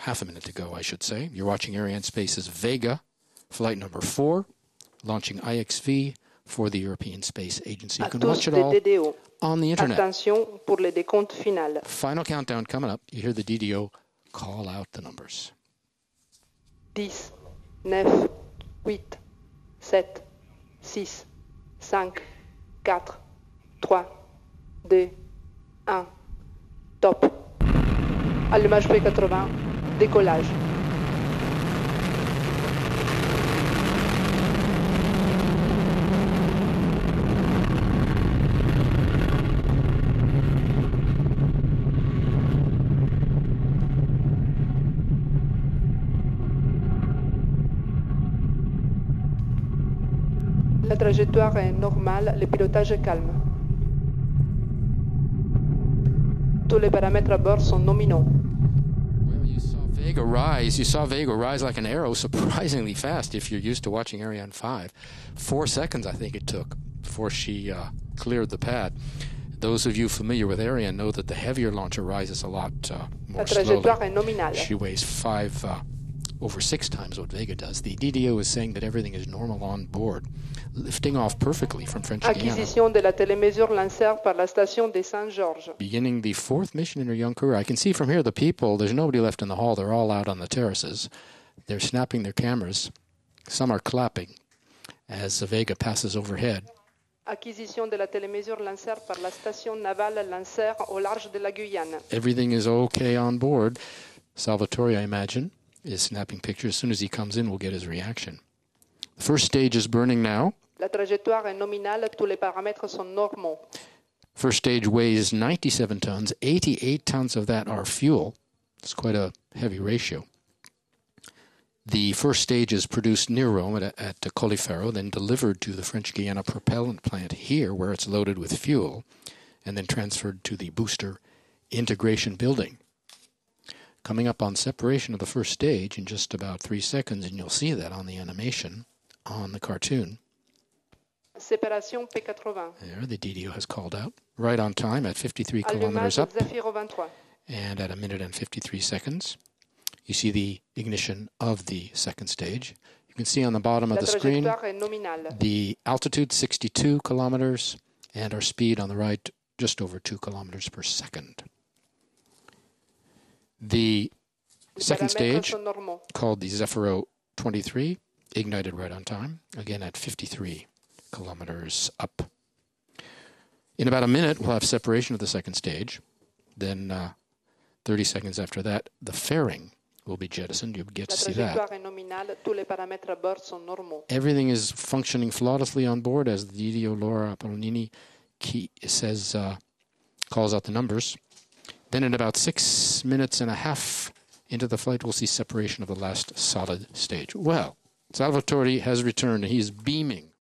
half a minute to go, I should say. You're watching Arianespace's Vega, flight number 4, launching IXV for the European Space Agency. You can watch it all on the internet. Attention pour le décompte final. Final countdown coming up. You hear the DDO call out the numbers. 10, 9, 8, 7, 6, 5, 4, 3, 2, 1. Top. Allumage P80, décollage. La trajectoire est normale, le pilotage est calme. Tous les paramètres à bord sont nominaux. Well, you saw Vega rise. You saw Vega rise like an arrow, surprisingly fast if you're used to watching Ariane 5. 4 seconds, I think it took, before she cleared the pad. Those of you familiar with Ariane know that the heavier launcher rises a lot more slowly. She weighs over 6 times what Vega does. The DDO is saying that everything is normal on board, lifting off perfectly from French Acquisition de la télémesure lanceur par la station de Saint-Georges. Beginning the 4th mission in her young career. I can see from here the people, there's nobody left in the hall. They're all out on the terraces. They're snapping their cameras. Some are clapping as the Vega passes overhead. Acquisition de la télémesure lanceur par la station navale lanceur au large de la Guyane. Everything is okay on board. Salvatore, I imagine, is snapping pictures. As soon as he comes in, we'll get his reaction. The first stage is burning now. La trajectoire est nominale, tous les paramètres sont normaux. First stage weighs 97 tons. 88 tons of that are fuel. It's quite a heavy ratio. The first stage is produced near Rome at Colleferro, then delivered to the French Guiana propellant plant here, where it's loaded with fuel, and then transferred to the booster integration building. Coming up on separation of the first stage in just about 3 seconds, and you'll see that on the animation on the cartoon. Séparation P80. There, the DDO has called out. Right on time at 53 kilometers up and at 1 minute and 53 seconds. You see the ignition of the second stage. You can see on the bottom of the screen the altitude, 62 kilometers, and our speed on the right, just over 2 kilometers per second. The second stage, called the Zefiro 23, ignited right on time, again at 53 kilometers up. In about a minute, we'll have separation of the second stage. Then 30 seconds after that, the fairing will be jettisoned. You'll get to see that. Everything is functioning flawlessly on board as the DDO Laura Apollonini says, calls out the numbers. Then in about 6 minutes and a half into the flight, we'll see separation of the last solid stage. Well, Salvatore has returned, and he's beaming.